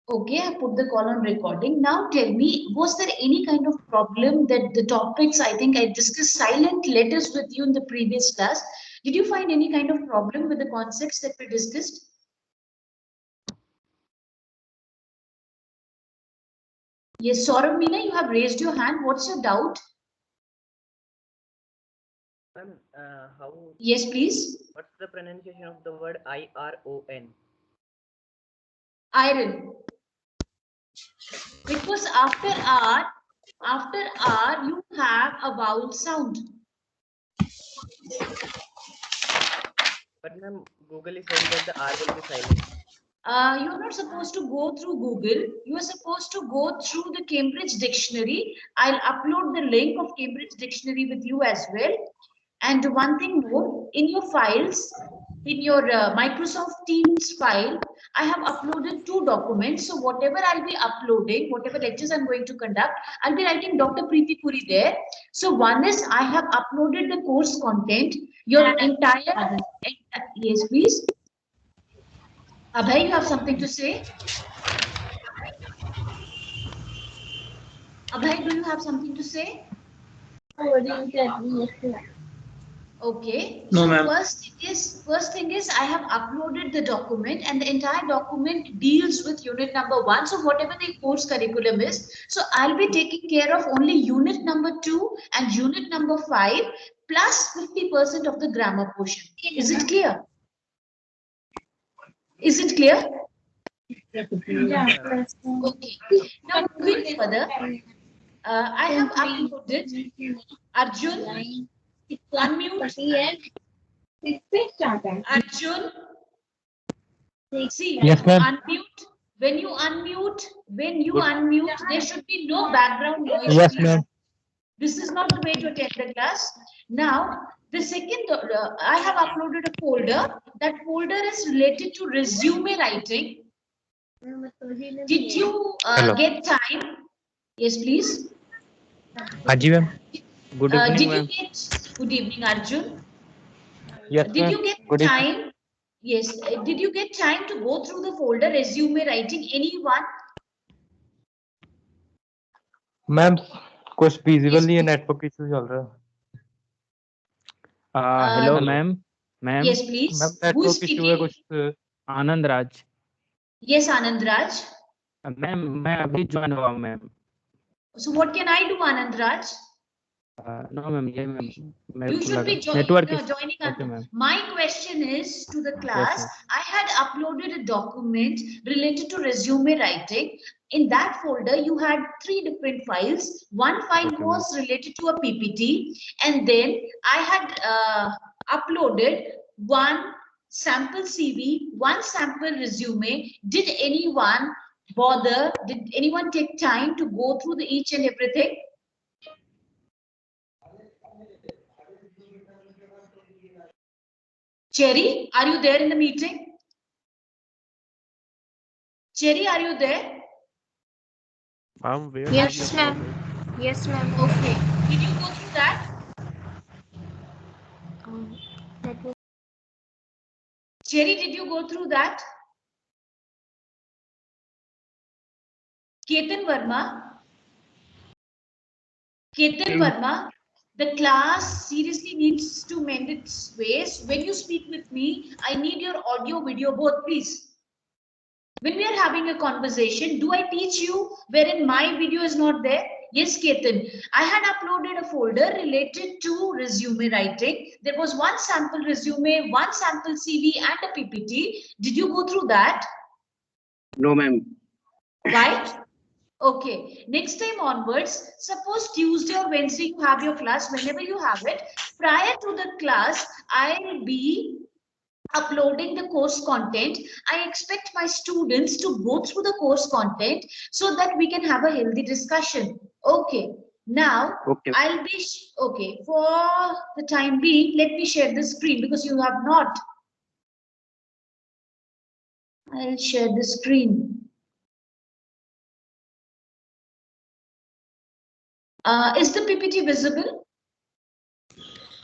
Okay, I put the call on recording. Now tell me, was there any kind of problem that the topics I think I discussed silent letters with you in the previous class? Did you find any kind of problem with the concepts that we discussed? Yes, Saurav Meena, you have raised your hand. What's your doubt? Ma'am, how? Yes, please. What's the pronunciation of the word IRON? Iron. Because after R, you have a vowel sound. But ma'am, Google is saying that the R will be silent. You're not supposed to go through Google. You are supposed to go through the Cambridge Dictionary. I'll upload the link of Cambridge Dictionary with you as well. And one thing more, in your files, in your Microsoft Teams file, I have uploaded 2 documents. So whatever I'll be uploading, whatever lectures I'm going to conduct, I'll be writing Dr. Preeti Puri there. So one is I have uploaded the course content, your entire, yes, please. Abhay, you have something to say? Abhay, do you have something to say? Okay. No, So ma'am. first thing is I have uploaded the document and the entire document deals with unit number 1. So whatever the course curriculum is, so I'll be taking care of only unit number 2 and unit number 5 plus 50% of the grammar portion. Is it clear? Is it clear? Yeah. Okay. Now moving further, I have uploaded Arjun. Unmute. Arjun. See, Yes, ma'am. unmute. When you unmute, there should be no background noise, Yes, please. ma'am. This is not the way to attend the class. Now, the second, I have uploaded a folder. That folder is related to resume writing. Did you get time? Yes, please. Haji, ma'am. Good evening, Did you ma'am. get? Good evening, Arjun. Yes, Did ma'am. you get Good evening. time? Yes. Did you get time to go through the folder resume writing? Anyone? Ma'am कुछ Yes, visible नहीं है, please. Network issue चल रहा है hello Uh, ma'am ma'am yes, please. Ma'am Who is network issue है speaking? कुछ Anand Raj Yes, Anand Raj. Ma'am मैं अभी ज्वाइन हुआ हूँ ma'am So what can I do, Anand Raj? No ma'am ये मैम मेरे You को should लगा be network joining. Okay ma'am My question is to the yes class. Ma'am I had uploaded a document related to resume writing. In that folder, you had 3 different files. One file Okay, was related to a PPT, and then I had uploaded one sample CV, one sample resume. Did anyone bother? Did anyone take time to go through the each and everything? Cherry, are you there in the meeting? Cherry, are you there? Yes, ma'am. Yes, ma'am. Okay. Did you go through that? That was Cherry, did you go through that? Ketan Verma? Ketan Verma, the class seriously needs to mend its ways. When you speak with me, I need your audio, video, both, please. When we are having a conversation, do I teach you wherein my video is not there? Yes, Ketan. I had uploaded a folder related to resume writing. There was one sample resume, one sample CV, and a PPT. Did you go through that? No, ma'am. Why? Okay, next time onwards, suppose Tuesday or Wednesday you have your class, whenever you have it, prior to the class, I'll be uploading the course content. I expect my students to go through the course content so that we can have a healthy discussion. Okay, now Okay. I'll be, okay, for the time being, let me share the screen because you have not. I'll share the screen. Is the PPT visible?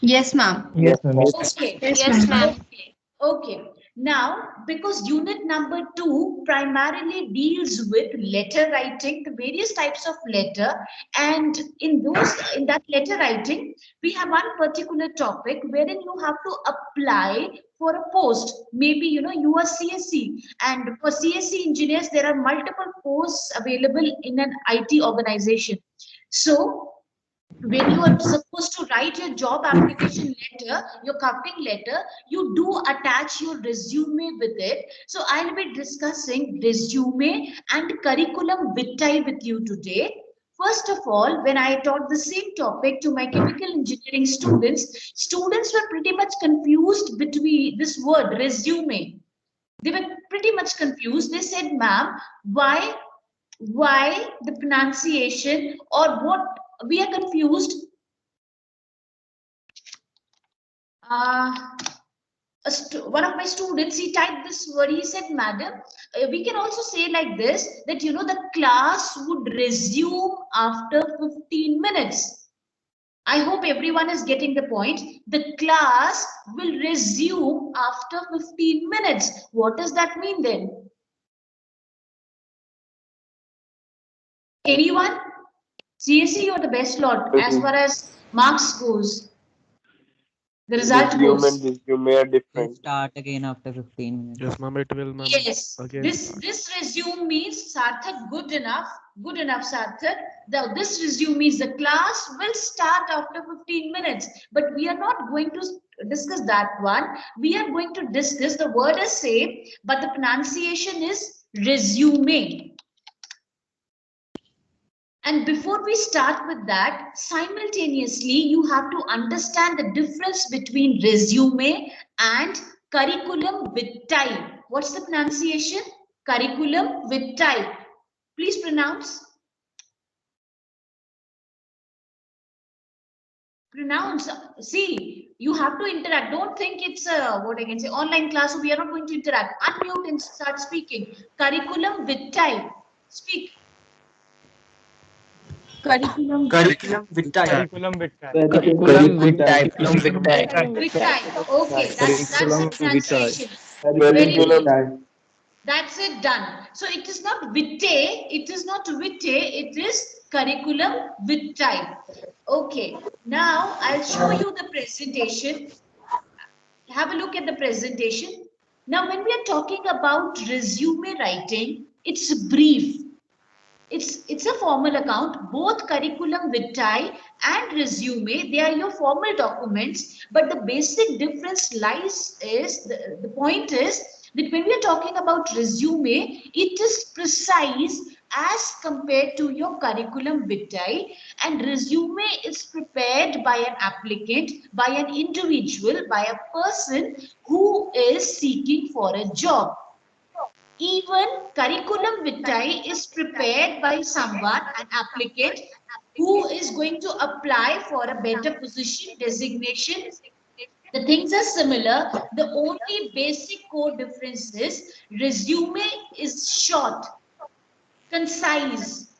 yes, ma'am. yes ma'am Okay. Yes, ma'am. Okay. Now, because unit number 2 primarily deals with letter writing, the various types of letter, and in that letter writing, we have one particular topic wherein you have to apply for a post. Maybe you are CSE, and for CSE engineers, there are multiple posts available in an IT organization. So when you are supposed to write your job application letter, your covering letter, you do attach your resume with it. So I'll be discussing resume and curriculum vitae with you today. First of all, when I taught the same topic to my chemical engineering students were pretty much confused between this word resume. They were pretty much confused. They said, ma'am, why the pronunciation, or what? We are confused. One of my students, he typed this word. He said, madam, we can also say like this, that the class would resume after 15 minutes. I hope everyone is getting the point. The class will resume after 15 minutes. What does that mean then? Anyone? CSE, you're the best lot as far as marks goes. The result goes. Resume are different. Start again after 15 minutes. Yes, ma'am, it will, ma'am. Yes, Again. this resume means Sarthak, good enough Sarthak. This resume means the class will start after 15 minutes, but we are not going to discuss that one. We are going to discuss, the word is same, but the pronunciation is resume. And before we start with that, simultaneously, you have to understand the difference between resume and curriculum vitae. What's the pronunciation? Curriculum vitae. Please pronounce. Pronounce. See, you have to interact. Don't think it's a, what I can say, online class. So we are not going to interact. Unmute and start speaking. Curriculum vitae. Speak. Curriculum vitae. Curriculum vitae. Vitae. Okay, that's the pronunciation. Very good. That's it, done. So it is not vitae, it is not vitae, it is curriculum vitae. Okay, now I'll show you the presentation. Have a look at the presentation. Now, when we are talking about resume writing, it's brief. It's a formal account. Both curriculum vitae and resume, they are your formal documents, but the basic difference lies is, the point is that when we are talking about resume, it is precise as compared to your curriculum vitae, and resume is prepared by an applicant, by an individual, by a person who is seeking for a job. Even curriculum vitae is prepared by someone, an applicant, who is going to apply for a better position, designation. The things are similar. The only basic core difference is resume is short, concise,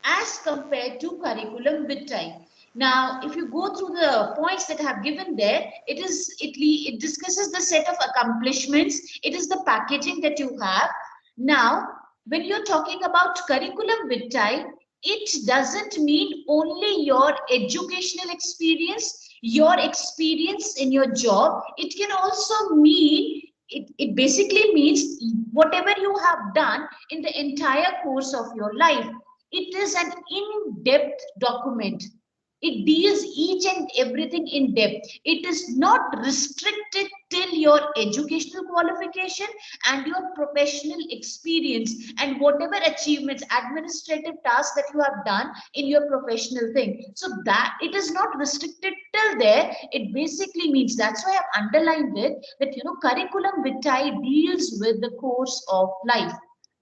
as compared to curriculum vitae. Now, if you go through the points that I have given there, it discusses the set of accomplishments. It is the packaging that you have. Now, when you're talking about curriculum vitae, it doesn't mean only your educational experience, your experience in your job. It can also mean, it basically means whatever you have done in the entire course of your life. It is an in-depth document. It deals each and everything in depth. It is not restricted till your educational qualification and your professional experience and whatever achievements, administrative tasks that you have done in your professional thing. So that it is not restricted till there. It basically means, that's why I've underlined it, that curriculum vitae deals with the course of life.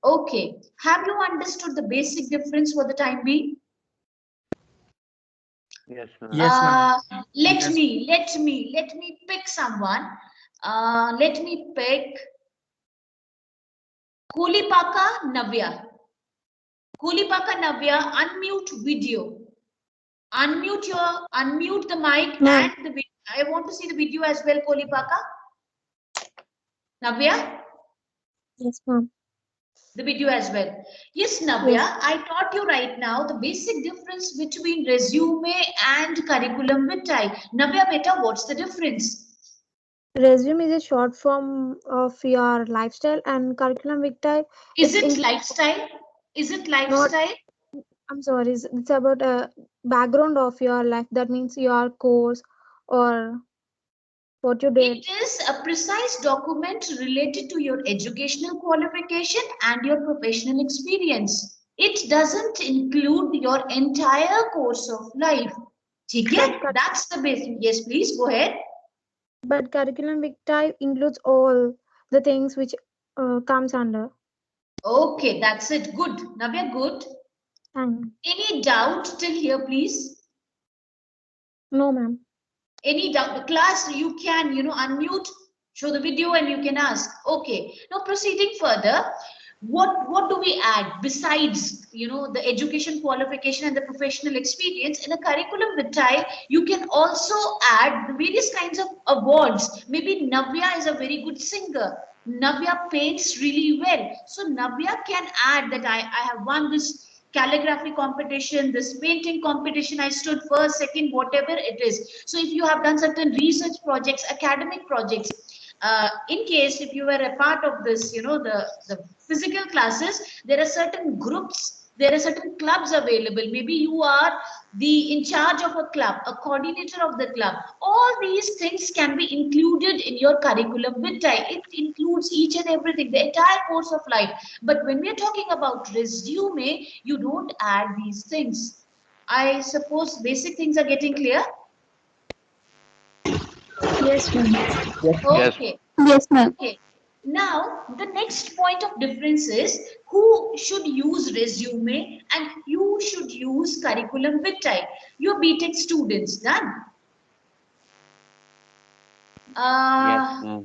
Okay, have you understood the basic difference for the time being? Yes, ma'am. Yes, ma'am. Let me pick someone. Let me pick Kolipaka Navya. Kolipaka Navya, unmute video. Unmute the mic and the video. I want to see the video as well, Kolipaka. Navya, Yes, ma'am. the video as well. Yes, Navya, Yes. I taught you right now the basic difference between resume and curriculum vitae. Navya, beta, what's the difference? Resume is a short form of your lifestyle, and curriculum vitae, Is it's it include lifestyle? Is it not. lifestyle? I'm sorry. It's about a background of your life. That means your course or what you did. It is a precise document related to your educational qualification and your professional experience. It doesn't include your entire course of life. ठीक है? But That's the basic. Yes, please go ahead. but curriculum vitae includes all the things which comes under. Okay, that's it. Good. Navya, good. And Any doubt till here, please? no, ma'am. Any doubt? Class, you can, unmute, show the video, and you can ask. Okay. Now, proceeding further, what do we add besides, the education qualification and the professional experience in a curriculum vitae? You can also add the various kinds of awards. Maybe Navya is a very good singer. Navya paints really well. So Navya can add that I have won this calligraphy competition, this painting competition, I stood first, second, whatever it is. So if you have done certain research projects, academic projects, in case if you were a part of this, the physical classes, there are certain groups, there are certain clubs available. Maybe you are the in charge of a club, a coordinator of the club. All these things can be included in your curriculum vitae. It includes each and everything, the entire course of life. But when we are talking about resume, you don't add these things. I suppose basic things are getting clear. Yes, ma'am. Okay. Yes, ma'am. Okay. Now, the next point of difference is who should use resume and who should use curriculum vitae. Your BTech students, done. Uh,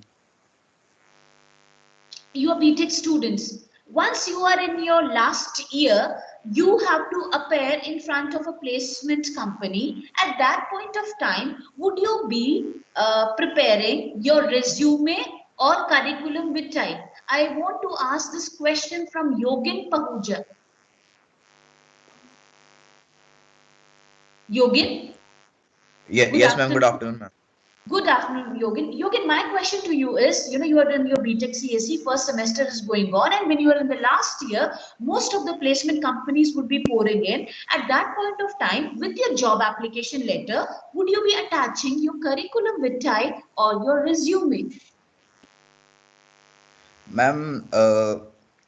your BTech students. Once you are in your last year, you have to appear in front of a placement company. At that point of time, would you be preparing your resume or curriculum vitae? I want to ask this question from Yogin Pahuja. Yogin? Yes, ma'am. Good afternoon, ma'am. Good afternoon, Yogin. Yogin, my question to you is, you are in your BTech CSE, first semester is going on, and when you are in the last year, most of the placement companies would be pouring in. At that point of time, with your job application letter, would you be attaching your curriculum vitae or your resume? Ma'am,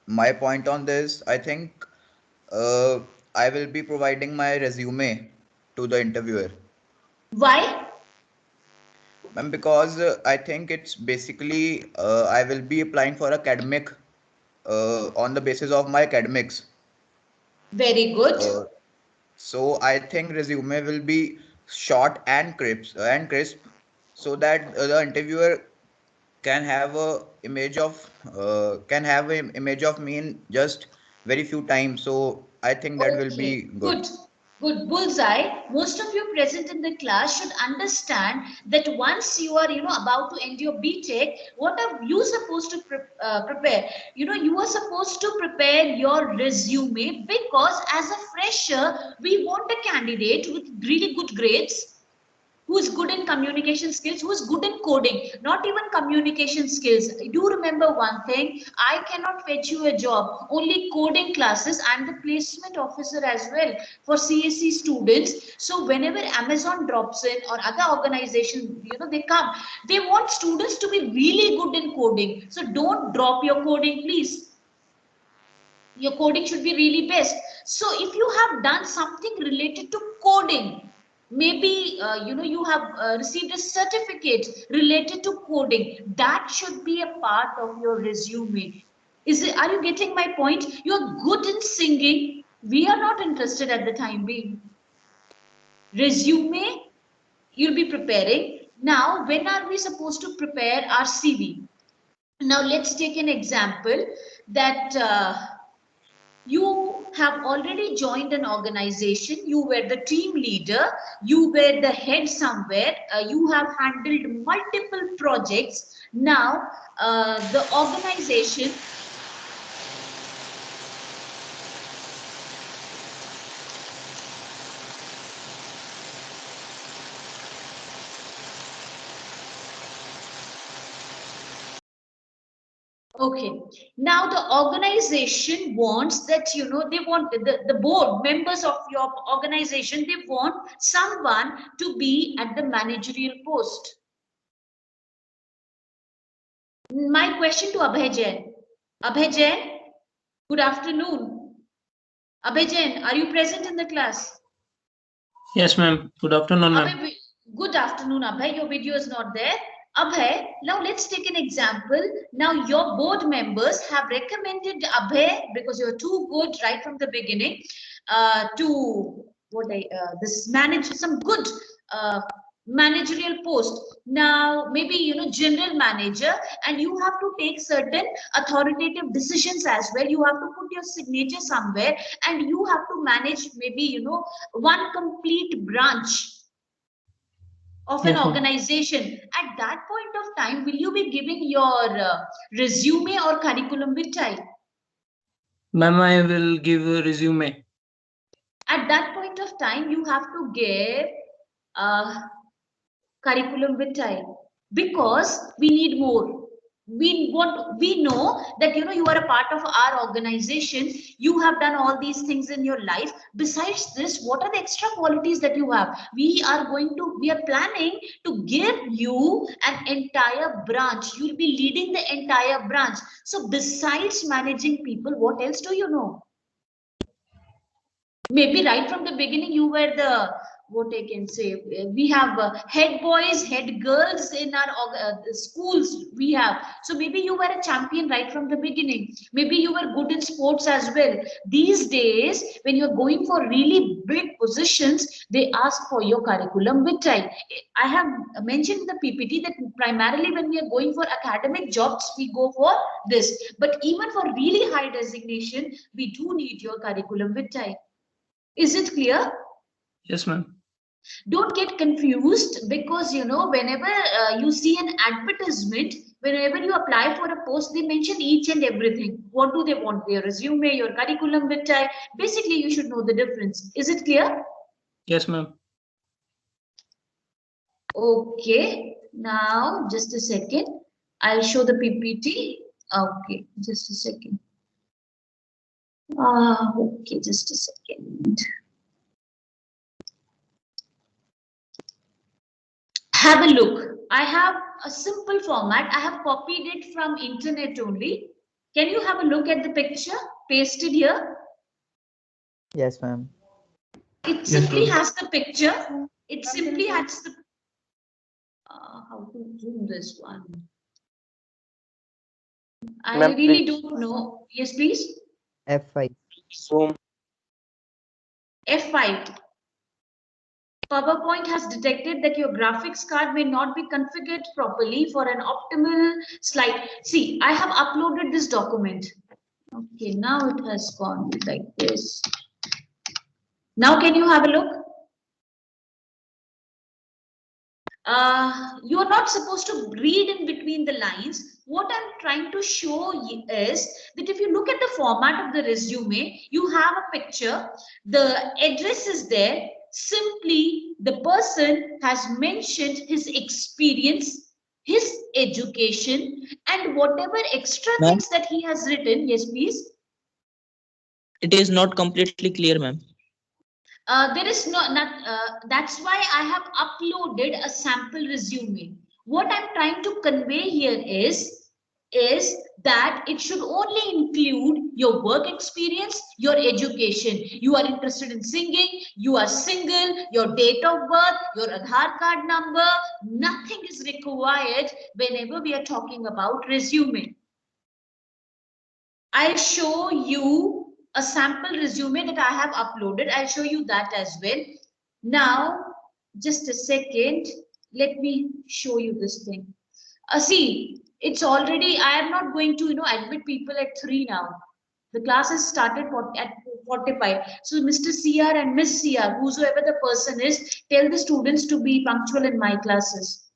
my point on this, I think I will be providing my resume to the interviewer. Why? Ma'am, because I think it's basically I will be applying for academic on the basis of my academics. Very good. So I think resume will be short and crisp, so that the interviewer can have a image of me in just very few times. So I think that will be Okay, good. good. Good. Bullseye. Most of you present in the class should understand that once you are, about to end your BTech, what are you supposed to prepare? You are supposed to prepare your resume, because as a fresher, we want a candidate with really good grades, who's good in communication skills, who's good in coding, not even communication skills. Do remember one thing, I cannot fetch you a job, only coding classes. I'm the placement officer as well for CSE students. So whenever Amazon drops in or other organizations, they come, they want students to be really good in coding. So don't drop your coding, please. Your coding should be really best. So if you have done something related to coding, maybe you have received a certificate related to coding, that should be a part of your resume. Are you getting my point? You're good in singing, we are not interested at the time being. Resume you'll be preparing. Now when are we supposed to prepare our CV? Now let's take an example that you have already joined an organization, you were the team leader, you were the head somewhere, you have handled multiple projects. Now, the organization Okay. Now the organization wants that, they want the board members of your organization, they want someone to be at the managerial post. My question to Abhay Jain. Abhay Jain, good afternoon. Abhay Jain, are you present in the class? Yes, ma'am. Good afternoon, ma'am. Abhay, good afternoon, Abhay. Your video is not there. Abhay, now let's take an example. Now your board members have recommended Abhay, because you're too good right from the beginning, to this manage some good managerial post. Now maybe general manager, and you have to take certain authoritative decisions as well. You have to put your signature somewhere, and you have to manage maybe one complete branch of an organization. At that point of time, will you be giving your resume or curriculum vitae? Ma'am, I will give a resume. At that point of time, you have to give curriculum vitae, because we need more. We know that you are a part of our organization, you have done all these things in your life. Besides this, what are the extra qualities that you have? We are planning to give you an entire branch. You'll be leading the entire branch. So besides managing people, what else do you know? Maybe right from the beginning you were the, what I can say, we have head boys, head girls in our schools we have. So maybe you were a champion right from the beginning. Maybe you were good in sports as well. These days, when you're going for really big positions, they ask for your curriculum vitae. I have mentioned in the PPT that primarily when we are going for academic jobs, we go for this. But even for really high designation, we do need your curriculum vitae. Is it clear? Yes, ma'am. Don't get confused, because whenever you see an advertisement, whenever you apply for a post, they mention each and everything. What do they want? Their resume, your curriculum vitae. Basically, you should know the difference. Is it clear? Yes, ma'am. Okay. Now, just a second. I'll show the PPT. Okay, just a second. Okay, just a second. Have a look. I have a simple format. I have copied it from internet only. Can you have a look at the picture pasted here? Yes, ma'am. It simply has the picture. It simply has the how to zoom this one. I really don't know. Yes, please. F5. Zoom. F5. PowerPoint has detected that your graphics card may not be configured properly for an optimal slide. See, I have uploaded this document. Okay, now it has gone like this. Now can you have a look? You are not supposed to read in between the lines. What I'm trying to show you is that if you look at the format of the resume, you have a picture, the address is there. Simply, the person has mentioned his experience, his education, and whatever extra things that he has written. Yes, please. It is not completely clear, ma'am. There is that's why I have uploaded a sample resume. What I'm trying to convey here is that it should only include your work experience, your education. You are interested in singing, you are single, your date of birth, your Aadhaar card number. Nothing is required whenever we are talking about resume. I'll show you a sample resume that I have uploaded. I'll show you that as well. Now, just a second. Let me show you this thing. See, it's already, I am not going to, admit people at 3 now. The class has started at 45. So Mr. CR and Miss CR, whosoever the person is, tell the students to be punctual in my classes.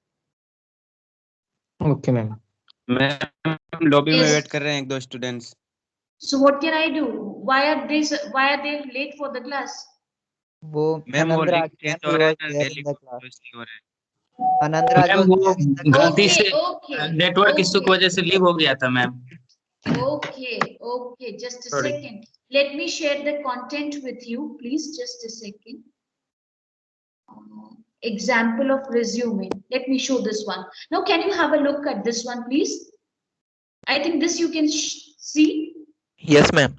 Okay, ma'am. Ma'am lobby में Yes. Wait कर रहे हैं एक दो students. So what can I do? Why are they late for the class? वो ma'am वो Anandraj link change ma'am, हो he रहा है was ना there daily in the class. इसलिए हो रहा है. Anandraj मैम was वो there in the class. गलती से Okay. नेटवर्क इश्यू की वजह से लीव हो गया था ma'am. Okay, just a Sorry. second. Let me share the content with you, please. Just a second. Example of resume. Let me show this one. Now, can you have a look at this one, please? I think this you can see. Yes, ma'am.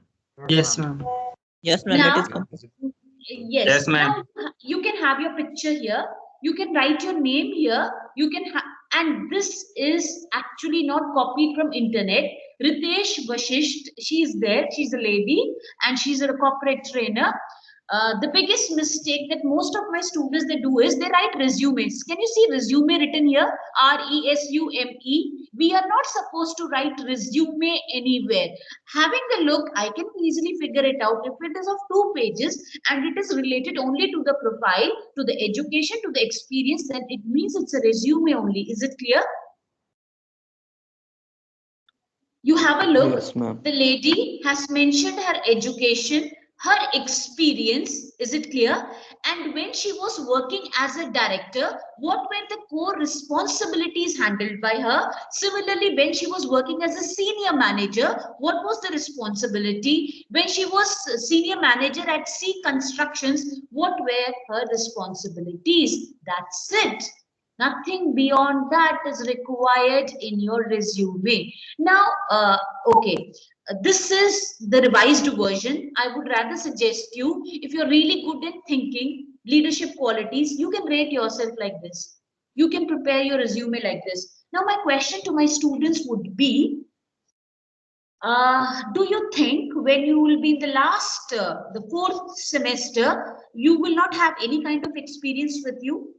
Yes, ma'am. Yes, ma'am. Now, It is complete. yes. Yes, ma'am. Now, you can have your picture here. You can write your name here. You can and this is actually not copied from internet. Ritesh Vashisht, she's there. She's a lady and she's a corporate trainer. The biggest mistake that most of my students they do is they write resumes. Can you see resume written here? RESUME. We are not supposed to write resume anywhere. Having a look, I can easily figure it out. If it is of 2 pages and it is related only to the profile, to the education, to the experience, then it means it's a resume only. Is it clear? You have a look. Yes, ma'am. The lady has mentioned her education, her experience. Is it clear? And when she was working as a director, what were the core responsibilities handled by her? Similarly, when she was working as a senior manager, what was the responsibility? When she was senior manager at C Constructions, what were her responsibilities? That's it. Nothing beyond that is required in your resume. Now, okay, this is the revised version. I would rather suggest you, if you're really good in thinking, leadership qualities, you can rate yourself like this. You can prepare your resume like this. Now, my question to my students would be, do you think when you will be in the last, the 4th semester, you will not have any kind of experience with you?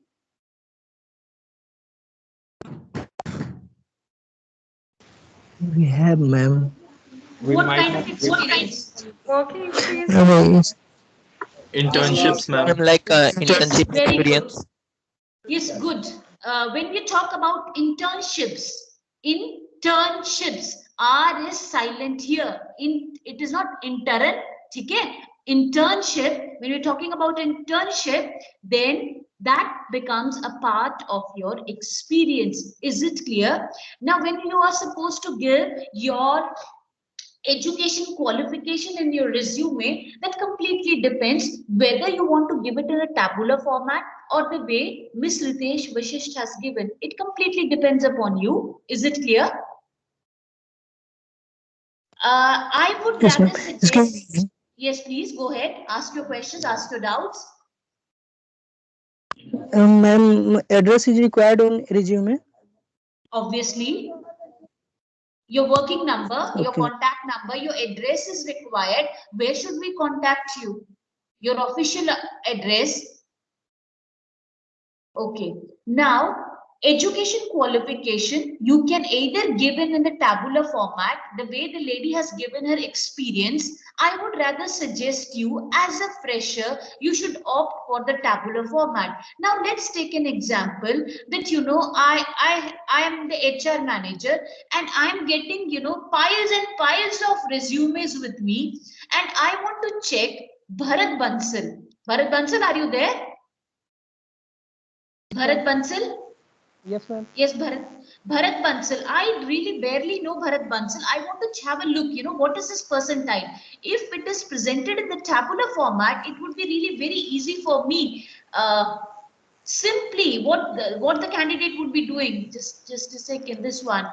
We have, ma'am. What kind of experience? Working experience. Internships, ma'am. Internship Very good. experience. Yes, good. When we talk about internships, R is silent here. It is not intern. Okay? Internship, when we're talking about internship, then that becomes a part of your experience. Is it clear? Now, when you are supposed to give your education qualification in your resume, that completely depends whether you want to give it in a tabular format or the way Miss Ritesh Vashisht has given. It completely depends upon you. Is it clear? I would Yes, rather ma'am. suggest. Yes, please go ahead. Ask your questions, ask your doubts. Ma'am, address is required on resume. Obviously, your working number, your Okay. contact number, your address is required. Where should we contact you? Your official address. Okay. Now, education qualification, you can either give it in the tabular format, the way the lady has given her experience. I would rather suggest you as a fresher, you should opt for the tabular format. Now, let's take an example that, you know, I am the HR manager and I'm getting, you know, piles and piles of resumes with me. And I want to check Bharat Bansal. Bharat Bansal, are you there? Bharat Bansal? Yes, ma'am. Yes, Bharat. Bharat Bansal. I really barely know Bharat Bansal. I want to have a look, you know, what is his percentile? If it is presented in the tabular format, it would be really very easy for me. Simply what the candidate would be doing. Just a second, this one.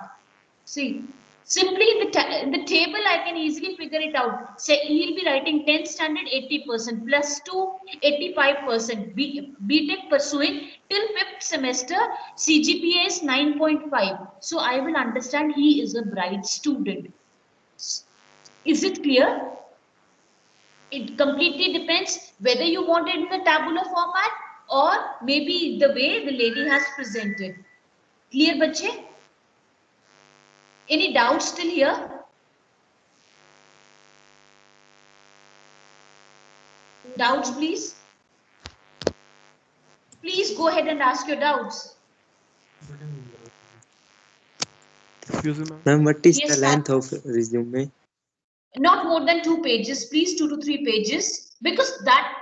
See, simply in the table, I can easily figure it out. Say he'll be writing 10th standard 80% plus 2 85%. BTech pursuing till 5th semester, CGPA is 9.5. So I will understand he is a bright student. Is it clear? It completely depends whether you want it in the tabular format or maybe the way the lady has presented. Clear, bache? Any doubts still here? Doubts, please? Please go ahead and ask your doubts. Excuse me, Ma'am, what is Yes, the length of resume? not more than 2 pages, please, 2 to 3 pages, because that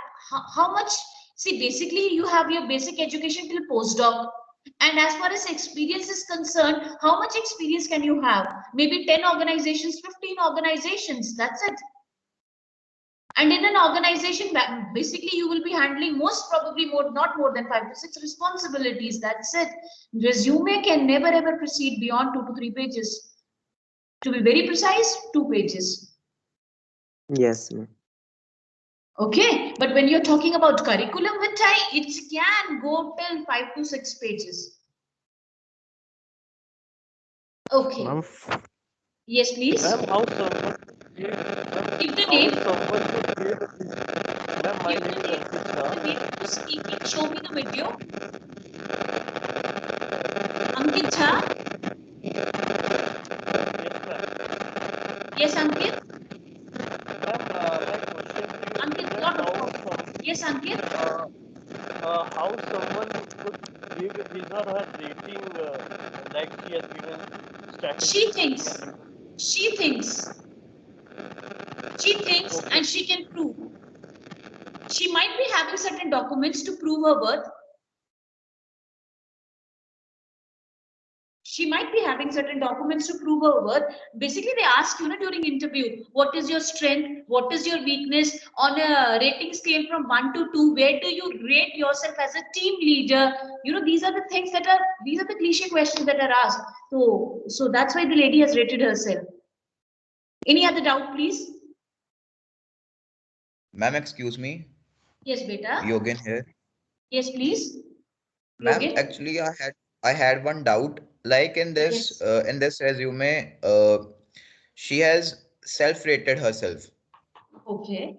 how much, see, basically you have your basic education till postdoc, and as far as experience is concerned, how much experience can you have? Maybe 10 organizations, 15 organizations, that's it. And in an organization, basically you will be handling most probably not more than 5 to 6 responsibilities, that's it. Resume can never ever proceed beyond 2 to 3 pages. To be very precise, 2 pages. Yes, ma'am. Okay, but when you're talking about curriculum vitae, it can go till 5 to 6 pages. Okay. Ma'am, Yes, please. ma'am, how someone Give the how name. someone should give ma'am, my Give name the is name. Ankit The Shah. name to speaking. Show me the video. Ankit Jha. Yes, ma'am. Yes, Ankit. Ma'am, my question to you Ankit, is lot that of problem. Yes, Ankit. how someone could give his or her rating like she has given She statistics thinks. rating. She thinks. She thinks Okay. and she can prove. She might be having certain documents to prove her worth. She might be having certain documents to prove her worth. Basically, they ask you during interview, what is your strength? What is your weakness? On a rating scale from 1 to 2, where do you rate yourself as a team leader? These are the things these are the cliche questions that are asked. So that's why the lady has rated herself. Any other doubt, please? Ma'am, excuse me. Yes, beta. Yogen here. Yes, please. Ma'am, Yogen? actually, I had one doubt. Like in Yes. this resume, she has self-rated herself, Okay.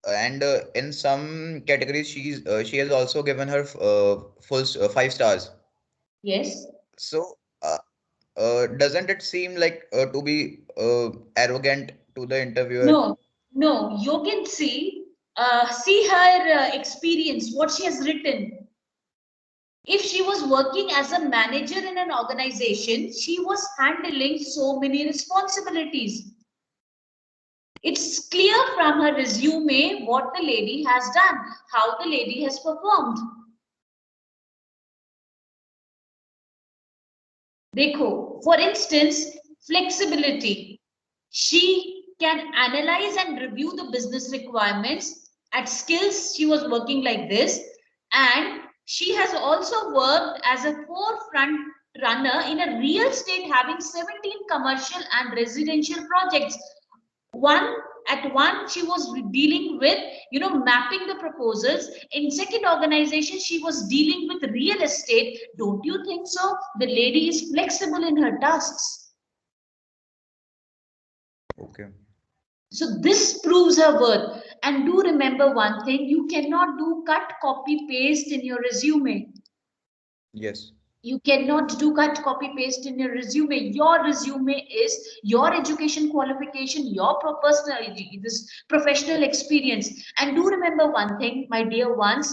and in some categories, she has also given her full 5 stars. Yes. So, doesn't it seem like to be arrogant to the interviewer? No, no. Yogen, see her experience, what she has written. If she was working as a manager in an organization, she was handling so many responsibilities. It's clear from her resume what the lady has done, how the lady has performed. Dekho, for instance, flexibility. She can analyze and review the business requirements. At Skills, she was working like this, and she has also worked as a forefront runner in a real estate, having 17 commercial and residential projects. At one she was dealing with mapping the proposals. In second organization she was dealing with real estate. Don't you think so? The lady is flexible in her tasks. Okay. So this proves her worth. And do remember one thing, you cannot do cut, copy, paste in your resume. Yes. You cannot do cut, copy, paste in your resume. Your resume is your education qualification, your personality, this professional experience. And do remember one thing, my dear ones,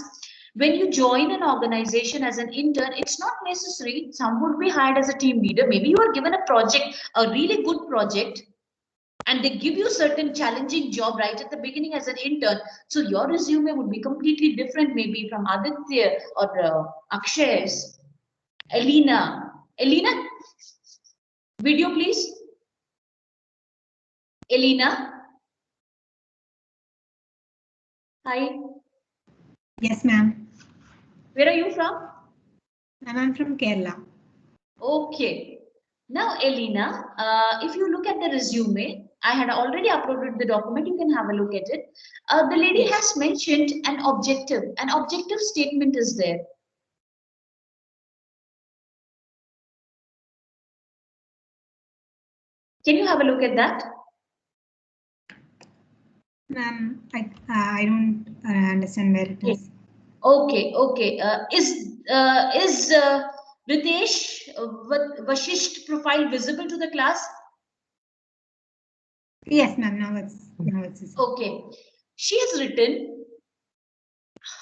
when you join an organization as an intern, it's not necessary. Some would be hired as a team leader. Maybe you are given a project, a really good project, and they give you a certain challenging job right at the beginning as an intern. So your resume would be completely different, maybe from Aditya or Akshay's. Elena, video please. Elena. Hi. Yes, ma'am. Where are you from? I'm from Kerala. Okay. Now, Elena, if you look at the resume, I had already uploaded the document. You can have a look at it. The lady has mentioned an objective statement is there. Can you have a look at that? Ma'am, I don't understand where it is. Okay. Is Ritesh Vashisht profile visible to the class? Yes, ma'am. Now it's Okay. She has written,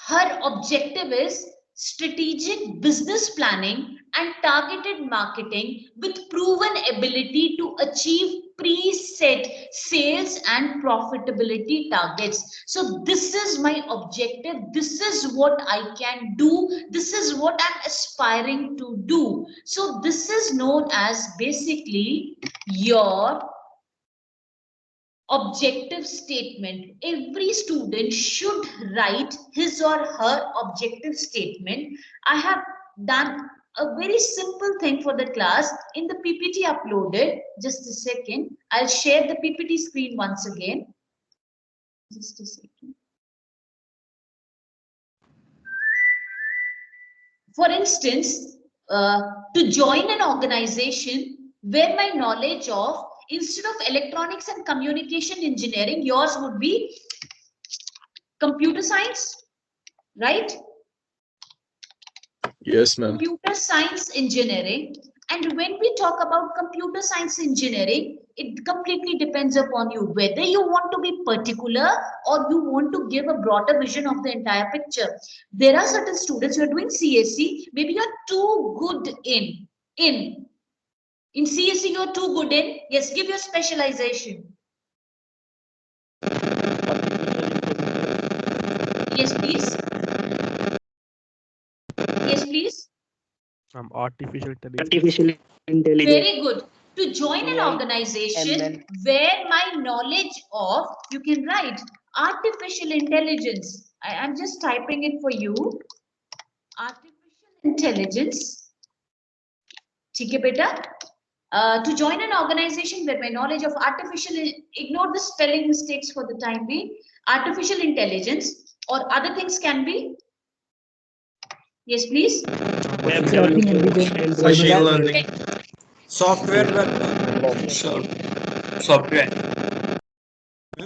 her objective is strategic business planning and targeted marketing with proven ability to achieve preset sales and profitability targets. So this is my objective. This is what I can do. This is what I'm aspiring to do. So this is known as basically your objective statement. Every student should write his or her objective statement. I have done a very simple thing for the class in the PPT uploaded. Just a second. I'll share the PPT screen once again. Just a second. For instance, to join an organization where my knowledge of, instead of electronics and communication engineering, yours would be computer science, right? Yes, ma'am. Computer science engineering. And when we talk about computer science engineering, it completely depends upon you whether you want to be particular or you want to give a broader vision of the entire picture. There are certain students who are doing CSE, maybe you're too good in CSE, you're too good in. Yes, give your specialization. Yes, please. Yes, please. Artificial intelligence. Artificial intelligence. Very good. To join an organization where my knowledge of, you can write artificial intelligence. I'm just typing it for you. Artificial intelligence. ठीक है बेटा? To join an organization where my knowledge of ignore the spelling mistakes for the time being, artificial intelligence or other things can be. Yes, please. Web development. Machine learning. Software developer. Software.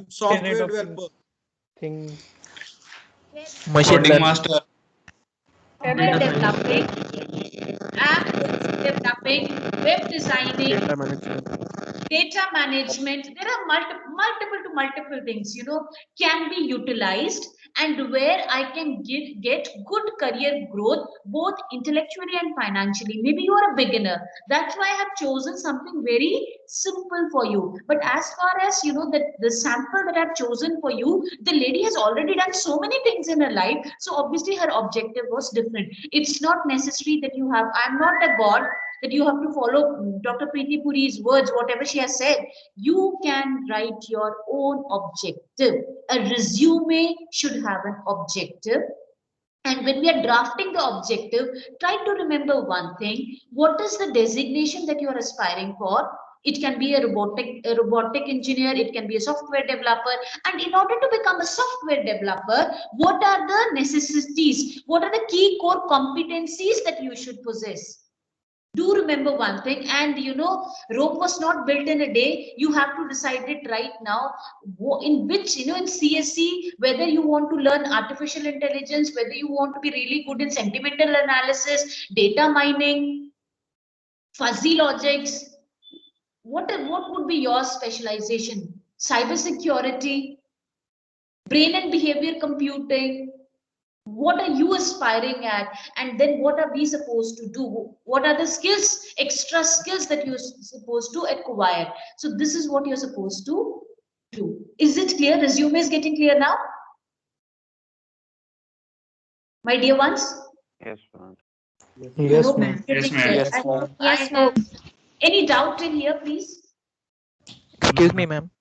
Software developer. Machine Coding learning. master. Web developing, app developing, web designing, data management. There are multiple things, can be utilized, and where I can get good career growth, both intellectually and financially. Maybe you are a beginner. That's why I have chosen something very simple for you. But as far as that the sample that I've chosen for you, the lady has already done so many things in her life. So obviously her objective was different. It's not necessary that you have, I'm not a god that you have to follow Dr. Preeti Puri's words, whatever she has said. You can write your own objective. A resume should have an objective. And when we are drafting the objective, try to remember one thing. What is the designation that you are aspiring for? It can be a robotic engineer, it can be a software developer. And in order to become a software developer, what are the necessities? What are the key core competencies that you should possess? Do remember one thing, and Rome was not built in a day. You have to decide it right now. In which, in CSE, whether you want to learn artificial intelligence, whether you want to be really good in sentimental analysis, data mining, fuzzy logics, what would be your specialization? Cybersecurity, brain and behavior computing. What are you aspiring at? And then what are we supposed to do? What are the skills, extra skills that you're supposed to acquire? So this is what you're supposed to do. Is it clear? Resume is getting clear now? My dear ones? Yes, ma'am. Yes, Hope ma'am. it's getting clear. Yes, ma'am. Yes, ma'am. Any doubt in here, please? Excuse me, ma'am.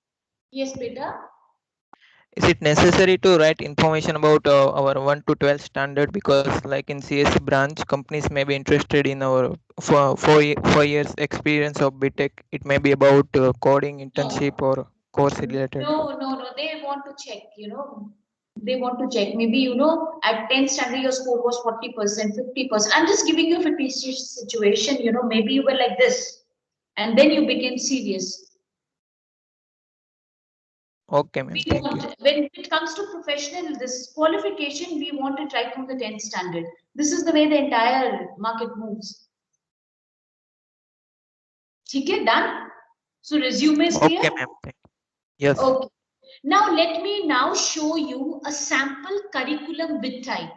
Yes, beta. Is it necessary to write information about our 1 to 12 standard? Because like in CSE branch, companies may be interested in our 4 years experience of BTech. It may be about coding, internship, or course related. No. They want to check, They want to check. Maybe, at 10th standard, your score was 40%, 50%. I'm just giving you a fictitious situation, maybe you were like this. And then you became serious. Okay, ma'am. Thank you. When it comes to professional, this qualification, we want it right from the 10th standard. This is the way the entire market moves. Okay, done? So resume is clear? Okay, ma'am. Yes. Okay. Now let me now show you a sample curriculum with type.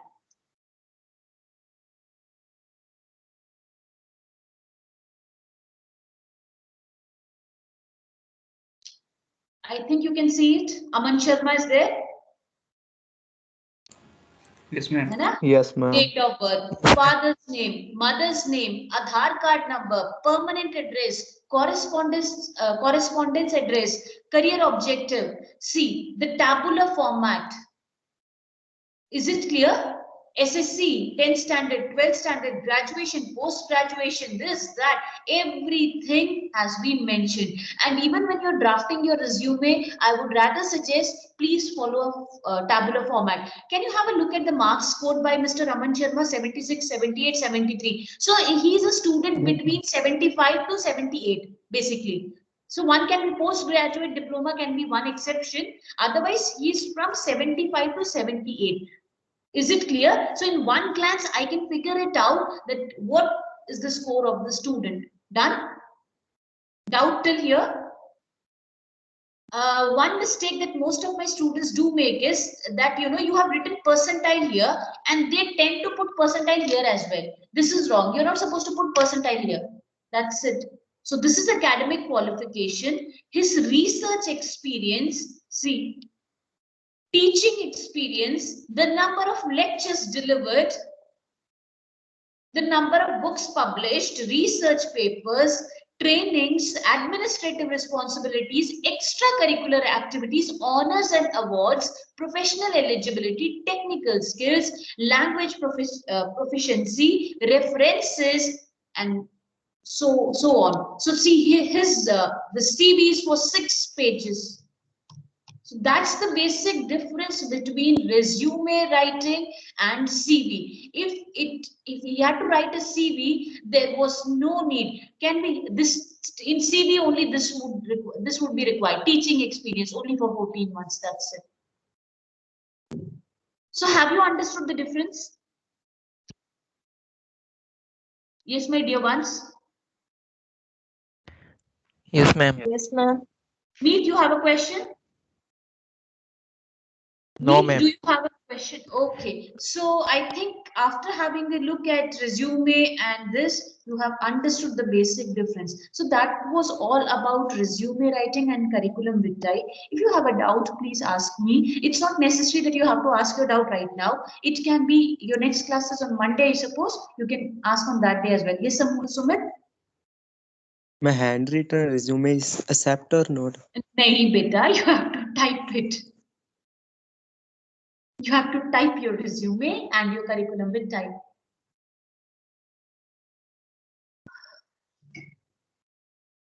I think you can see it. Aman Sharma is there. Yes, ma'am. Yes, ma'am. Date of birth, father's name, mother's name, Aadhaar card number, permanent address, correspondence address, career objective. See the tabular format. Is it clear? SSC, 10th standard, 12th standard, graduation, post-graduation, this, that, everything has been mentioned. And even when you're drafting your resume, I would rather suggest, please follow a tabular format. Can you have a look at the marks scored by Mr. Aman Sharma, 76, 78, 73. So he's a student between 75 to 78, basically. So one can be postgraduate diploma can be one exception. Otherwise, he's from 75 to 78. Is it clear? So in one glance, I can figure it out that what is the score of the student. Done? Doubt till here? One mistake that most of my students do make is that, you know, you have written percentile here and they tend to put percentile here as well. This is wrong. You're not supposed to put percentile here. That's it. So this is academic qualification. His research experience, see, teaching experience, the number of lectures delivered, the number of books published, research papers, trainings, administrative responsibilities, extracurricular activities, honors and awards, professional eligibility, technical skills, language proficiency, references, and so on. So see his the CV is for 6 pages. So that's the basic difference between resume writing and CV. If he had to write a CV, there was no need. Can be this in CV only? This would be required. Teaching experience only for 14 months. That's it. So have you understood the difference? Yes, my dear ones. Yes, ma'am. Yes, ma'am. Meet, you have a question? No, ma'am. Do you have a question? Okay. So I think after having a look at resume and this, you have understood the basic difference. So that was all about resume writing and curriculum vitae. If you have a doubt, please ask me. It's not necessary that you have to ask your doubt right now. It can be your next class is on Monday, I suppose. You can ask on that day as well. Yes, Sumit? My handwritten resume is accept or not? Nahi, beta, you have to type it. You have to type your resume and your curriculum vitae.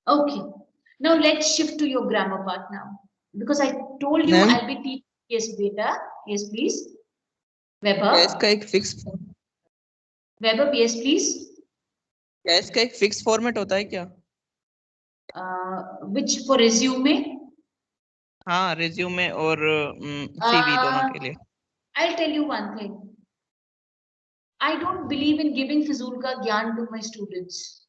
Okay, now let's shift to your grammar part now. Because I told you I'll be teaching. Yes, beta. Yes, please. Weber. क्या इसका एक fix Weber, yes, please. क्या इसका एक fix format होता है क्या? Which for resume? हाँ, resume और CV दोनों के लिए. I'll tell you one thing. I don't believe in giving fizul ka gyan to my students.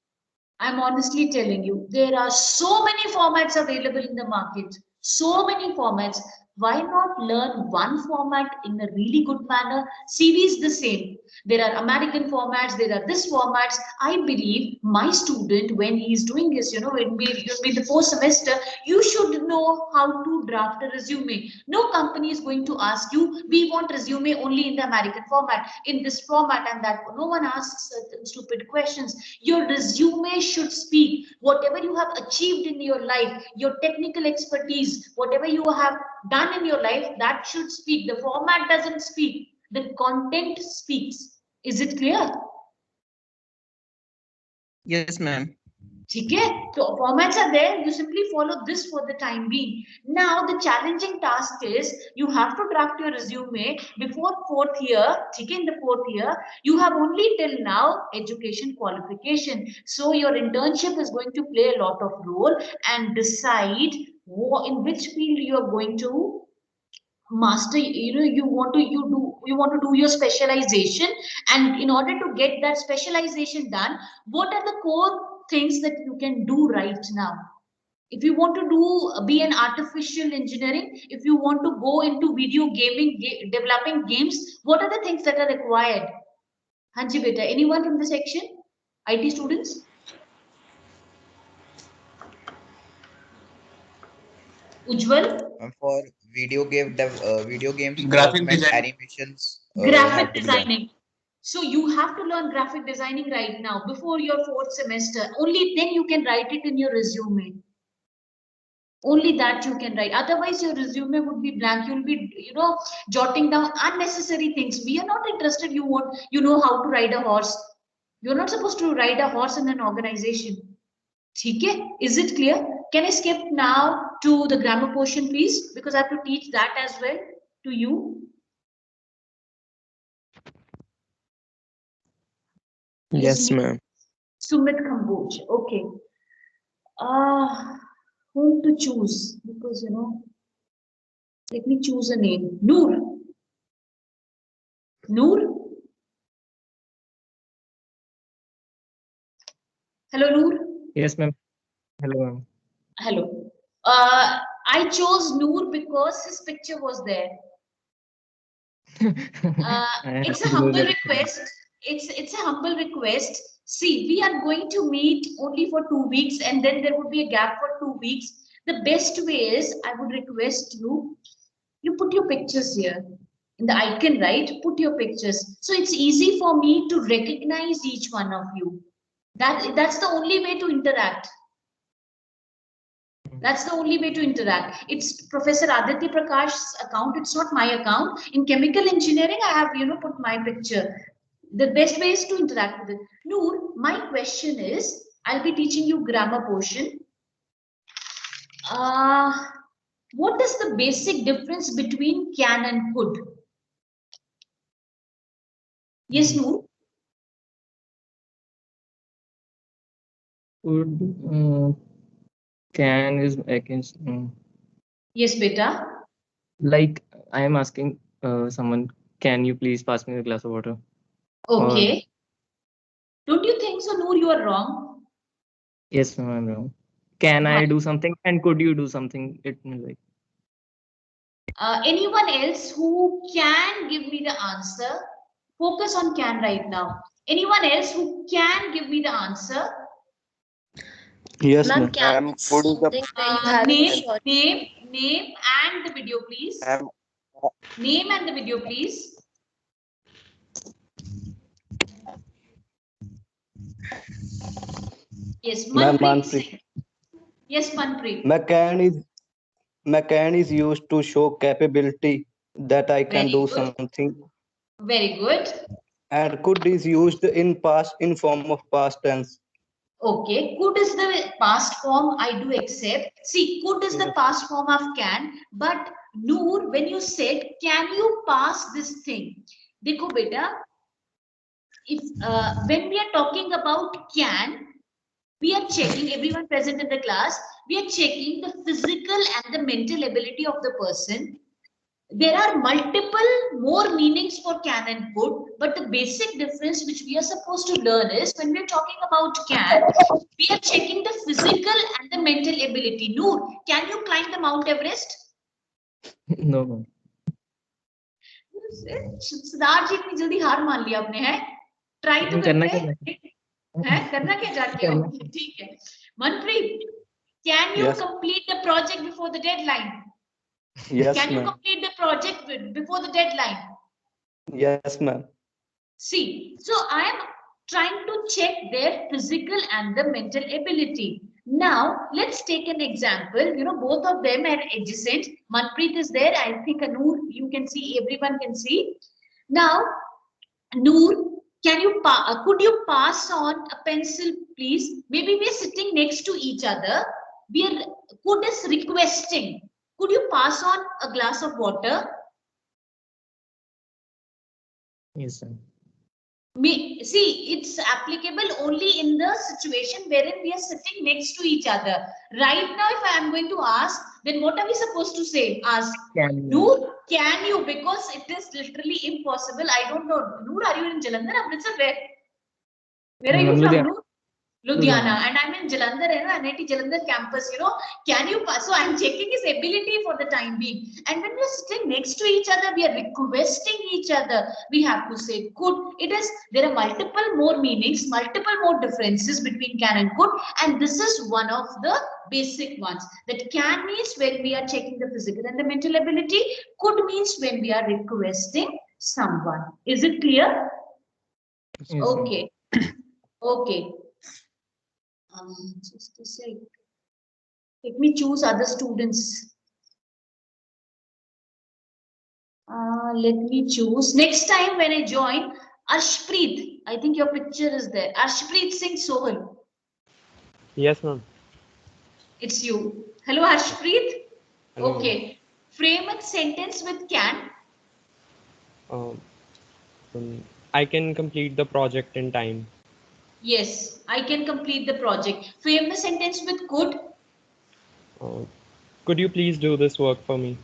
I'm honestly telling you, there are so many formats available in the market, so many formats. Why not learn one format in a really good manner? CV is the same. There are American formats, there are this formats. I believe my student, when he's doing this, you know, when we the 4th semester, you should know how to draft a resume. No company is going to ask you, we want resume only in the American format, in this format and that. No one asks stupid questions. Your resume should speak. Whatever you have achieved in your life, your technical expertise, whatever you have done in your life, that should speak. The format doesn't speak. The content speaks. Is it clear? Yes, ma'am. Okay, so formats are there. You simply follow this for the time being. Now the challenging task is you have to draft your resume before 4th year. In the 4th year, you have only till now education qualification. So your internship is going to play a lot of role and decide in which field you are going to master. You know, you want to do your specialization, and in order to get that specialization done, what are the core things that you can do right now? If you want to be an artificial engineering, if you want to go into video gaming, developing games, what are the things that are required? Hanji beta, anyone from the section? IT students? Ujjwal? For video games Graphic development, design. animations Graphic have to be done. designing. So you have to learn graphic designing right now before your 4th semester. Only then you can write it in your resume. Only that you can write. Otherwise, your resume would be blank. You'll be, jotting down unnecessary things. We are not interested. You know how to ride a horse. You're not supposed to ride a horse in an organization. Okay? Is it clear? Can I skip now to the grammar portion, please? Because I have to teach that as well to you. Yes, ma'am. Sumit Kamboj. Okay. Whom to choose? Because, let me choose a name. Noor. Noor? Hello, Noor. Yes, ma'am. Hello, ma'am. Hello. I chose Noor because his picture was there. It's a humble request. It's a humble request. See, we are going to meet only for 2 weeks and then there would be a gap for 2 weeks. The best way is, I would request you put your pictures here in the icon, right? Put your pictures. So it's easy for me to recognize each one of you. That's the only way to interact. That's the only way to interact. It's Professor Aditya Prakash's account. It's not my account. In chemical engineering, I have, put my picture. The best way is to interact with it. Noor, my question is, I'll be teaching you grammar portion. What is the basic difference between can and could? Yes, Noor? Could, can is against. Yes, beta. Like I am asking someone, can you please pass me a glass of water? Okay. Don't you think so, Noor? You are wrong. Yes, ma'am, I'm wrong. Can I do something and could you do something? It like. Anyone else who can give me the answer? Focus on can right now. Anyone else who can give me the answer? Yes, ma'am. Can could is the Name and the video, please. Name and the video, please. Yes, Manpreet. Yes, Manpreet. Can is used to show capability that I can do something. Very good. And could is used in form of past tense. Okay, could is the past form, I do accept. See, could is the past form of can, but Noor, when you said, can you pass this thing? Dekho beta, if when we are talking about can, we are checking, everyone present in the class, we are checking the physical and the mental ability of the person. There are multiple more meanings for can and could, but the basic difference which we are supposed to learn is when we're talking about can, we are checking the physical and the mental ability. Noor, can you climb the Mount Everest? No. Siddharth जी इतनी जल्दी हार मान लिया आपने है? Try तो करते हैं, करना क्या जाके? ठीक है. Manpreet, can you complete the project before the deadline? Yes, can you complete the project before the deadline? Yes, ma'am. See, so I am trying to check their physical and the mental ability. Now, let's take an example. Both of them are adjacent. Manpreet is there. I think Noor, you can see, everyone can see. Now, Noor, could you pass on a pencil, please? Maybe we're sitting next to each other. Could is requesting. Could you pass on a glass of water? Yes, sir. See, it's applicable only in the situation wherein we are sitting next to each other. Right now, if I am going to ask, then what are we supposed to say? Ask. Noor, can you? Because it is literally impossible. I don't know. Noor, are you in Jalandhar? Amritsar, where? Where are you from, Noor? Ludhiana, and I'm in Jalandhar, NIT Jalandhar campus. Can you pass? So I'm checking his ability for the time being. And when we're sitting next to each other, we are requesting each other. We have to say could. There are multiple more meanings, multiple more differences between can and could, and this is one of the basic ones. That can means when we are checking the physical and the mental ability. Could means when we are requesting someone. Is it clear? Yes. Okay. Okay. Just a sec. Let me choose other students. Let me choose. Next time when I join, Arshpreet. I think your picture is there. Arshpreet Singh Sohal. Yes, ma'am. It's you. Hello, Arshpreet. Hello. Okay. Frame a sentence with can. I can complete the project in time. Yes, I can complete the project. Frame the sentence with could. Could you please do this work for me?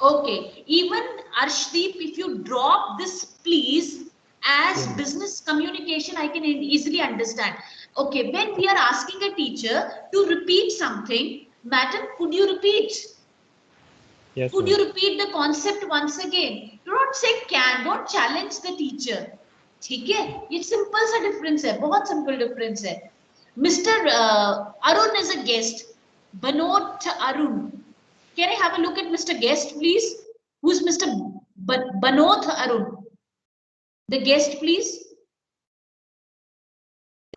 Okay. Even Arshdeep, if you drop this please as business communication, I can easily understand. Okay, when we are asking a teacher to repeat something, madam, could you repeat? Yes. Could you repeat the concept once again? Do not say can, don't challenge the teacher. ठीक है? ये simple सा difference है, बहुत simple difference है. Mr. Arun is a guest. Banot Arun. Can I have a look at Mr. Guest, please? Who's Mr. Banot Arun? The guest, please.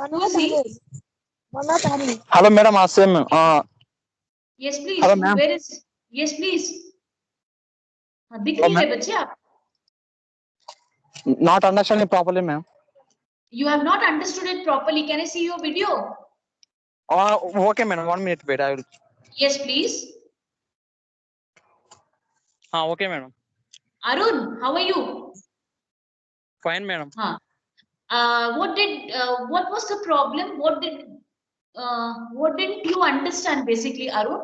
Who's he? Hello, madam. Asim. Yes, please. Hello, ma'am. Where is? Yes, please. दिख नहीं रहे बच्चे आप? Not understanding properly, ma'am. You have not understood it properly. Can I see your video? Okay, madam. 1 minute, wait. I will. Yes, please. Okay, madam. Arun, how are you? Fine, madam. What was the problem? What didn't you understand basically, Arun?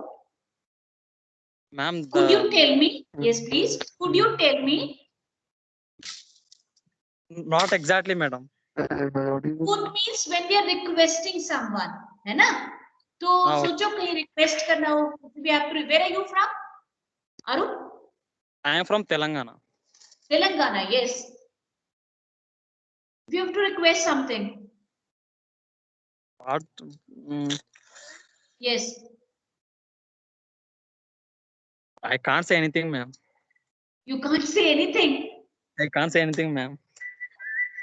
Ma'am, Could you tell me? Yes, please. Could you tell me? Not exactly, madam. Could means when we are requesting someone, है ना? तो सोचो कहीं request करना हो, where are you from? Arun? I am from Telangana. Telangana, yes. If you have to request something. What? Yes. I can't say anything, ma'am. You can't say anything. I can't say anything, ma'am.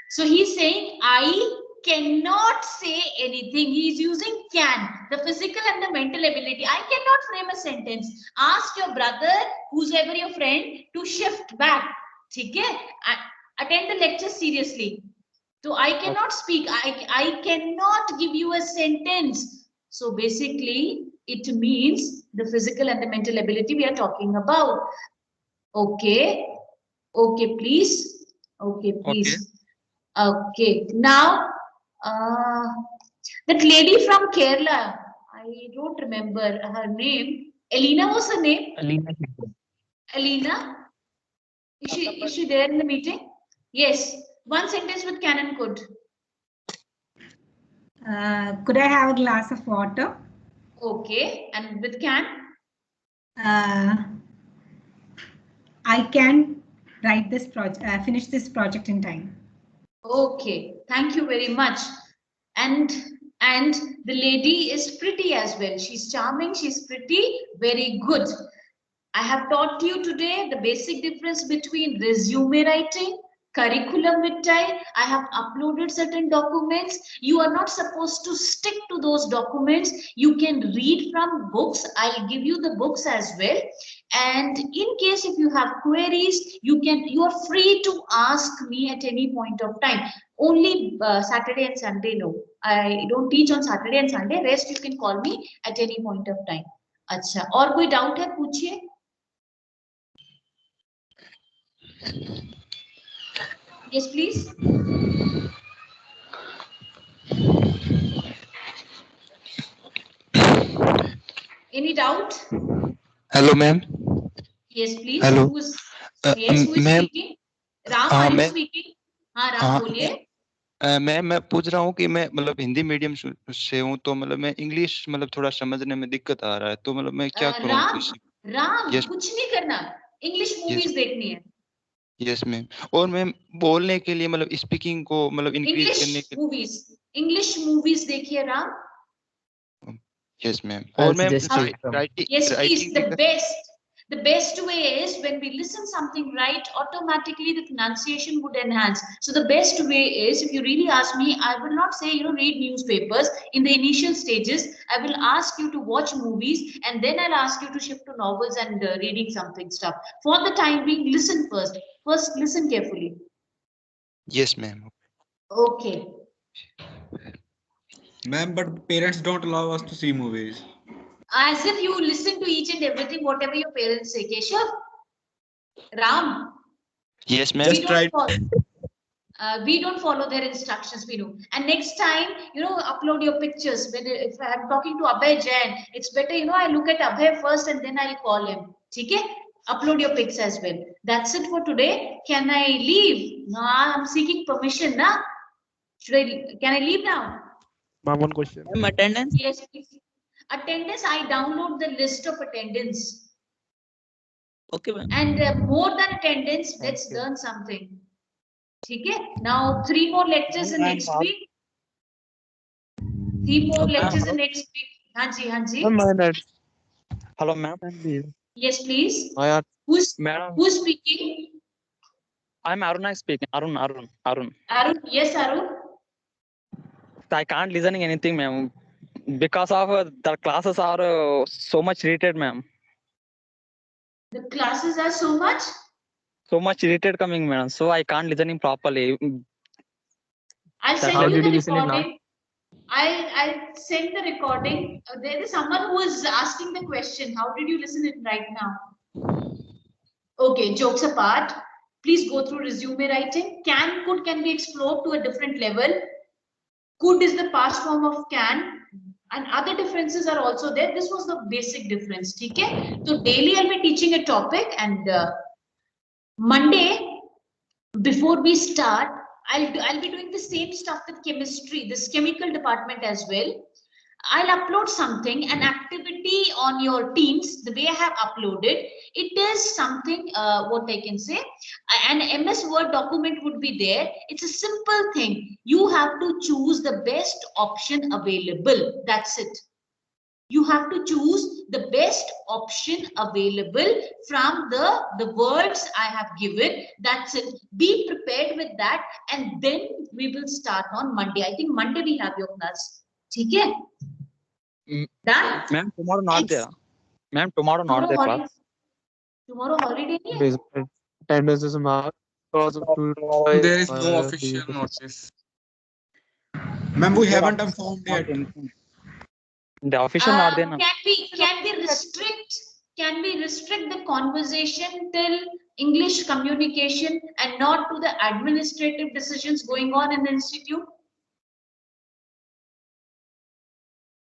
So he's saying, I cannot say anything. He's using can, the physical and the mental ability. I cannot frame a sentence. Ask your brother, who's ever your friend, to shift back. Okay? Attend the lecture seriously. So I cannot speak. I cannot give you a sentence. So basically, it means the physical and the mental ability we are talking about. Okay. Okay, please. Okay, please. Okay. Now, that lady from Kerala, I don't remember her name. Elena was her name? Elena? Is she there in the meeting? Yes. One sentence with can and could. Could I have a glass of water? Okay. And with can? I can write this project, finish this project in time. Okay. Thank you very much. And the lady is pretty as well. She's charming. She's pretty. Very good. I have taught you today the basic difference between resume writing, curriculum vitae. I have uploaded certain documents. You are not supposed to stick to those documents. You can read from books. I'll give you the books as well. And in case if you have queries, you are free to ask me at any point of time. Only Saturday and Sunday, no. I don't teach on Saturday and Sunday. Rest you can call me at any point of time. अच्छा, और कोई doubt है पूछिए. Yes, please. Any doubt? Hello, ma'am. Yes, please. Hello. Who is speaking? Ram, are you speaking? हाँ, Ram बोलिए. मैं पूछ रहा हूँ कि मैं मतलब हिंदी मीडियम से हूँ, तो मतलब मैं इंग्लिश मतलब थोड़ा समझने में दिक्कत आ रहा है, तो मतलब मैं क्या करूँ? राम यस कुछ नहीं करना, इंग्लिश मूवीज देखनी है। Yes ma'am. और मैम बोलने के लिए मतलब स्पीकिंग को मतलब इंक्रीज करने के इंग्लिश मूवीज देखिए राम। Yes ma'am. और ma'am Yes, please. Writing The best way is when we listen something right, automatically the pronunciation would enhance. So the best way is, if you really ask me, I will not say, read newspapers in the initial stages. I will ask you to watch movies, and then I'll ask you to shift to novels and reading something stuff. For the time being, listen first. First, listen carefully. Yes, ma'am. Okay. Ma'am, but parents don't allow us to see movies. As if you listen to each and everything, whatever your parents say, Keshav. Ram. Yes, ma'am. We don't follow their instructions, we do. And next time, upload your pictures. If I'm talking to Abhay Jain, it's better, I look at Abhay first and then I'll call him. Okay? Upload your pics as well. That's it for today. Can I leave? No, I'm seeking permission. Na? Can I leave now? Ma'am, one question. Attendance? Yes, please. Attendance, I download the list of attendance. Okay, ma'am. And more than attendance, let's learn something. Okay? Now 3 more lectures in next week. 3 more lectures in next week. Hanji. Hello, ma'am. Yes, please. Who's speaking? I'm Arun speaking. Arun. Arun, yes, Arun. I can't listening anything, ma'am, because of the classes are so much irritated, ma'am. The classes are so much irritated coming, ma'am. So I can't listening properly. I'll send you the recording. I'll send the recording. There is someone who is asking the question. How did you listen it right now? Okay, jokes apart. Please go through resume writing. Could can be explored to a different level. Could is the past form of can, and other differences are also there. This was the basic difference. Okay? So daily I'll be teaching a topic, and Monday, before we start, I'll be doing the same stuff with chemistry, this chemical department as well. I'll upload something, an activity on your Teams. The way I have uploaded, it is something, what I can say, an MS Word document would be there. It's a simple thing. You have to choose the best option available. That's it. You have to choose the best option available from the words I have given. That's it. Be prepared with that, and then we will start on Monday. I think Monday we have your class. Okay? Done? Ma'am, tomorrow not there. Ma'am, tomorrow not there class. Tomorrow holiday? Attendance is marked because of There is no official notice. Ma'am, we haven't informed yet. The official not there. Can we restrict the conversation till English communication and not to the administrative decisions going on in the institute?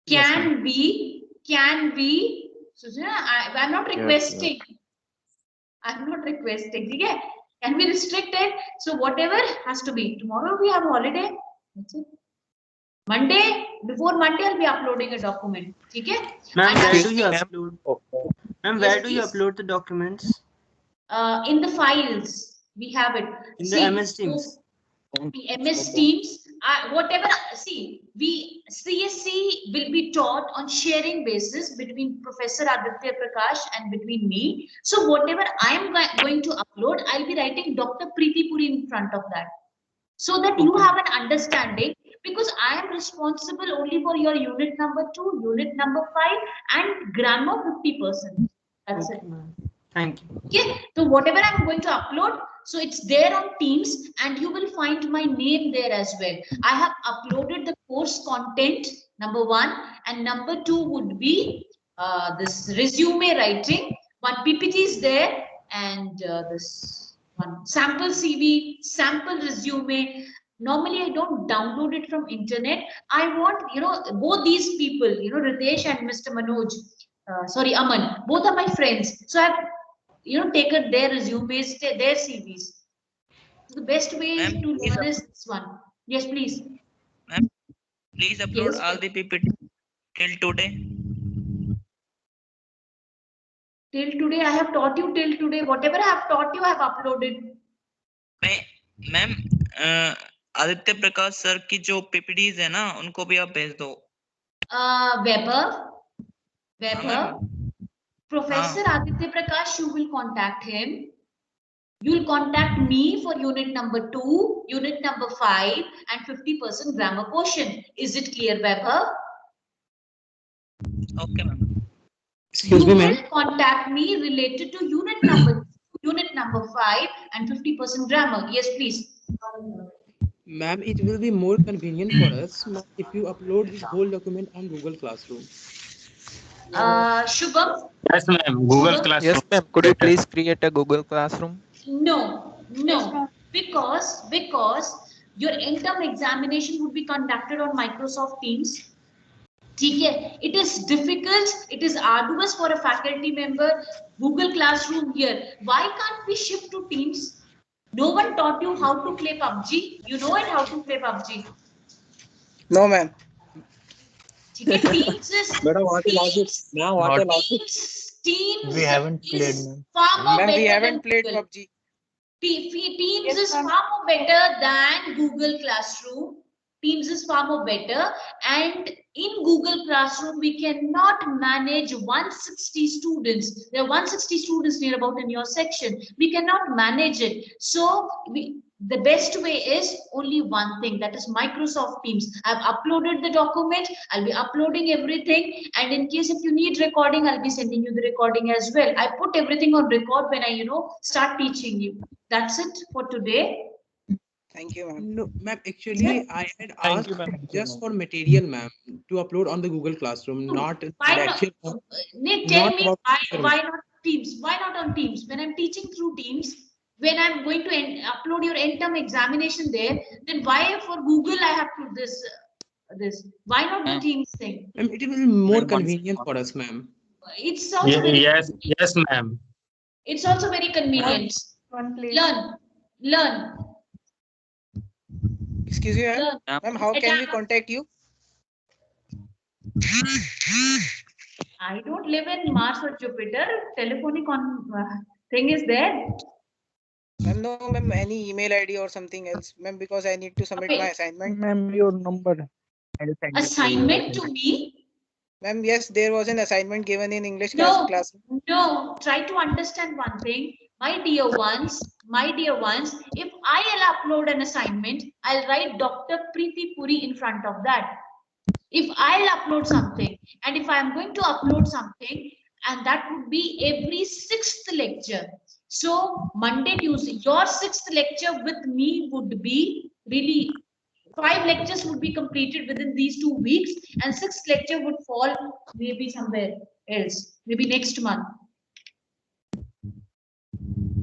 Can be. So, I'm not requesting. I'm not requesting. Okay? Can we restrict it? So whatever has to be. Tomorrow we have holiday. That's it. Monday, before Monday, I'll be uploading a document. Okay? Ma'am, where do you upload? Ma'am, where do you please. upload the documents? In the files, we have it. In the MS Teams. MS Teams, whatever. See, CSC will be taught on sharing basis between Professor Aditya Prakash and between me. So whatever I am going to upload, I'll be writing Dr. Preeti Puri in front of that, so that you have an understanding. Because I am responsible only for your unit number 2, unit number 5, and grammar 50%. That's it. Thank you. Okay, so whatever I'm going to upload, so it's there on Teams, and you will find my name there as well. I have uploaded the course content, number 1, and number 2 would be this resume writing. One PPT is there, and this one sample CV, sample resume. Normally, I don't download it from internet. I want, both these people, Ritesh and Mr. Manoj, Aman, both are my friends. So I've, taken their resumes, their CVs. So the best way to learn is this one. Yes, please. Ma'am, please upload Yes. all the PPT till today. Till today, I have taught you till today. Whatever I have taught you, I have uploaded. Ma'am Aditya Prakash sir की जो PPTs है ना उनको भी आप भेज दो. Weber, Professor Aditya Prakash, you will contact him. You will contact me for unit number 2, unit number 5, and 50% grammar portion. Is it clear, Weber? Okay, ma'am. Excuse me, ma'am. You will contact me related to unit number 5, and 50% grammar. Yes, please. Ma'am, it will be more convenient for us if you upload this whole document on Google Classroom. Shubham? Yes, ma'am. Google Shubham? Classroom. Yes, ma'am. Could you please create a Google Classroom? No, because your end-term examination would be conducted on Microsoft Teams. It is difficult, it is arduous for a faculty member. Google Classroom here. Why can't we shift to Teams? No one taught you how to play PUBG. You know it how to play PUBG. No, ma'am. Teams is Teams We haven't played, is ma'am. far more Ma'am, better we haven't than played Google. PUBG. Teams is far more better than Google Classroom. Teams is far more better, and in Google Classroom we cannot manage 160 students. There are 160 students near about in your section. We cannot manage it. So the best way is only one thing, that is Microsoft Teams. I've uploaded the document. I'll be uploading everything, and in case if you need recording, I'll be sending you the recording as well. I put everything on record when I start teaching you. That's it for today. Thank you, ma'am. No, ma'am, actually, I had asked just for material, ma'am, to upload on the Google Classroom, not lecture. Nick, tell me why not Teams? Why not on Teams? When I'm teaching through Teams, when I'm going to upload your end-term examination there, then why for Google I have to this? Why not the Teams thing? Ma'am, it will be more convenient for us, ma'am. It's also very yes, ma'am. It's also very convenient. Learn. Excuse me, ma'am. Ma'am, how can we contact you? I don't live in Mars or Jupiter. Telephonic thing is there. Ma'am, no, ma'am, any email ID or something else, ma'am, because I need to submit my assignment. Ma'am, your number. Assignment to me? Ma'am, yes, there was an assignment given in English class. No, try to understand one thing. My dear ones, if I'll upload an assignment, I'll write Dr. Preeti Puri in front of that. If I'll upload something, and if I'm going to upload something, and that would be every 6th lecture. So Monday, Tuesday, your 6th lecture with me would be really 5 lectures would be completed within these 2 weeks, and 6th lecture would fall maybe somewhere else, maybe next month.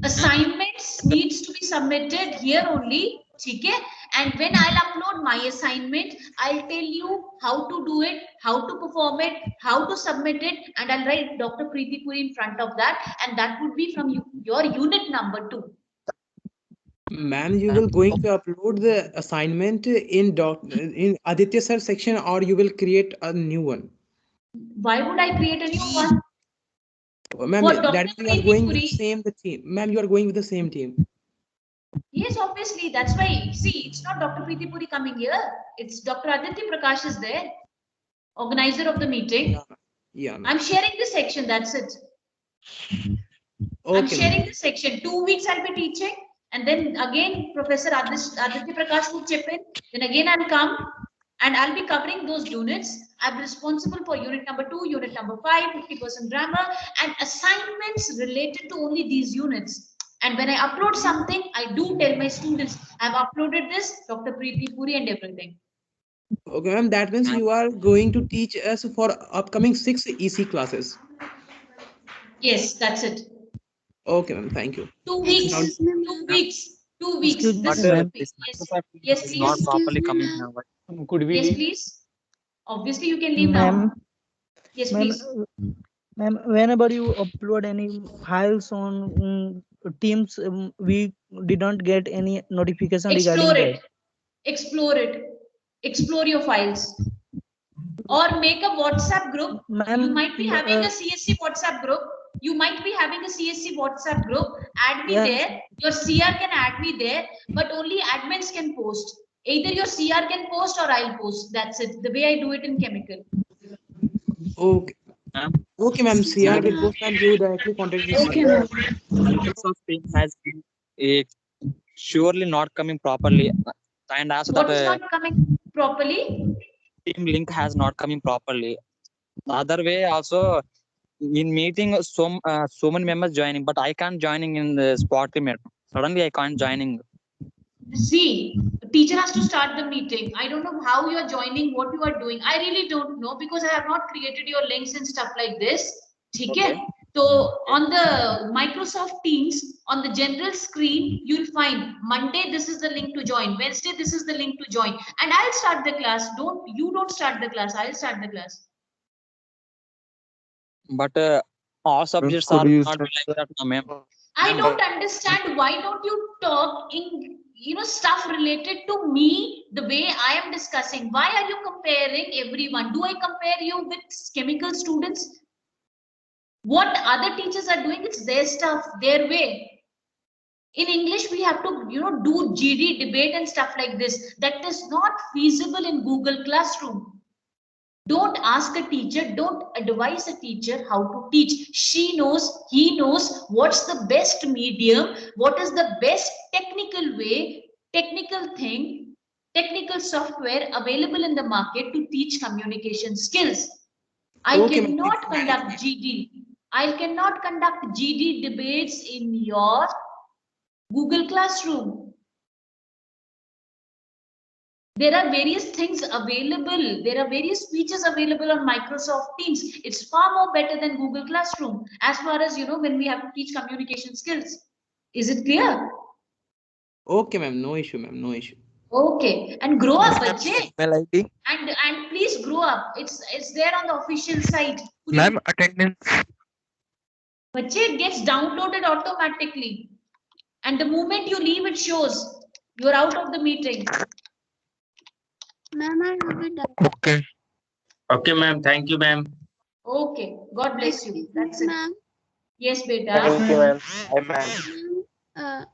Assignments needs to be submitted here only, okay? And when I'll upload my assignment, I'll tell you how to do it, how to perform it, how to submit it, and I'll write Dr. Preeti Puri in front of that, and that would be from your unit number 2. Ma'am, you will going to upload the assignment in Aditya sir section, or you will create a new one? Why would I create a new one? Ma'am, that is, you are going with the same team. Ma'am, you are going with the same team. Yes, obviously. That's why, see, it's not Dr. Preeti Puri coming here. It's Dr. Aditya Prakash is there, organizer of the meeting. Yeah. I'm sharing this section, that's it. Okay, I'm sharing this section. 2 weeks I'll be teaching, and then again Professor Aditya Prakash will chip in. Then again I'll come, and I'll be covering those units. I'm responsible for unit number 2, unit number 5, 50% grammar, and assignments related to only these units. And when I upload something, I do tell my students, I've uploaded this, Dr. Preeti Puri and everything. Okay, ma'am, that means you are going to teach us for upcoming 6 EC classes. Yes, that's it. Okay, ma'am, thank you. 2 weeks. 2 weeks. 2 weeks. Yes, please. Not properly coming now. Could we Yes, leave? please. Obviously, you can leave now. Yes, please. Ma'am, whenever you upload any files on Teams, we didn't get any notification regarding Explore that. it. explore it, explore your files, or make a WhatsApp group. You might be having a CSC WhatsApp group. You might be having a CSC WhatsApp group. Add me there. Your CR can add me there, but only admins can post. Either your CR can post or I'll post. That's it. The way I do it in chemical. Okay. Okay, ma'am. CR will post and you directly contact the CR. Microsoft Teams has been surely not coming properly, and also What is that not coming properly? team link has not coming properly. The other way also in meeting so many members joining, but I can't joining in the spot limit. Suddenly I can't joining. See, teacher has to start the meeting. I don't know how you are joining, what you are doing. I really don't know because I have not created your links and stuff like this. Okay. So on the Microsoft Teams, on the general screen, you'll find Monday, this is the link to join. Wednesday, this is the link to join. And I'll start the class. You don't start the class. I'll start the class. But all subjects are not like that, ma'am. I don't understand why don't you talk in stuff related to me the way I am discussing. Why are you comparing everyone? Do I compare you with chemical students? What other teachers are doing, it's their stuff, their way. In English, we have to do GD debate and stuff like this. That is not feasible in Google Classroom. Don't ask a teacher, don't advise a teacher how to teach. She knows, he knows what's the best medium, what is the best technical way, technical thing, technical software available in the market to teach communication skills. I cannot conduct GD. I cannot conduct GD debates in your Google Classroom. There are various things available. There are various features available on Microsoft Teams. It's far more better than Google Classroom as far as, when we have to teach communication skills. Is it clear? Okay, ma'am. No issue, ma'am. No issue. Okay. And grow up, bache. Email ID. And please grow up. It's there on the official site. Ma'am, attendance. Bache, it gets downloaded automatically. And the moment you leave, it shows you're out of the meeting. Ma'am, I have it done. Okay. Okay, ma'am. Thank you, ma'am. Okay. God bless you. That's it. Ma'am. Yes, beta. Thank you, ma'am.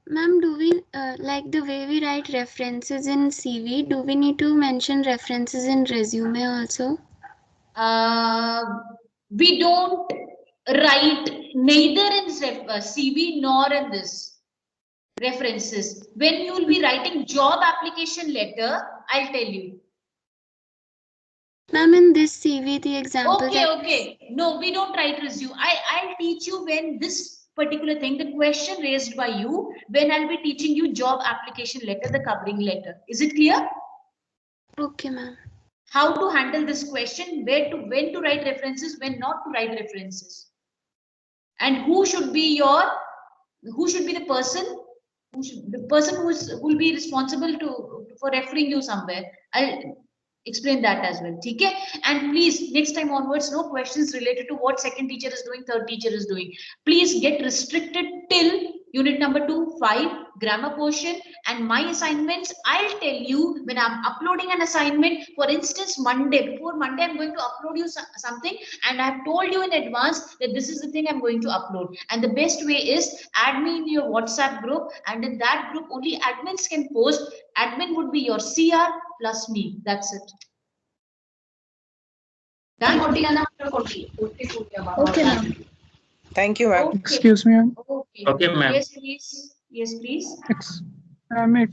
Ma'am, do we like the way we write references in CV? Do we need to mention references in resume also? We don't write neither in CV nor in this references. When you will be writing job application letter, I'll tell you. Ma'am, in this CV, the example. Okay. No, we don't write resume. I'll teach you when this particular thing, the question raised by you, when I'll be teaching you job application letter, the covering letter. Is it clear? Okay, ma'am. How to handle this question, when to write references, when not to write references. And who should be the person? The person who will be responsible for referring you somewhere. I'll explain that as well. Okay? And please, next time onwards, no questions related to what second teacher is doing, third teacher is doing. Please get restricted till unit number 2, 5, grammar portion, and my assignments. I'll tell you when I'm uploading an assignment. For instance, before Monday, I'm going to upload you something, and I've told you in advance that this is the thing I'm going to upload. And the best way is add me in your WhatsApp group, and in that group, only admins can post. Admin would be your CR plus me. That's it. Done? Okay, ma'am. Thank you, ma'am. Excuse me, ma'am. Okay. Okay, ma'am. Yes, please. Yes, please. Ma'am, it's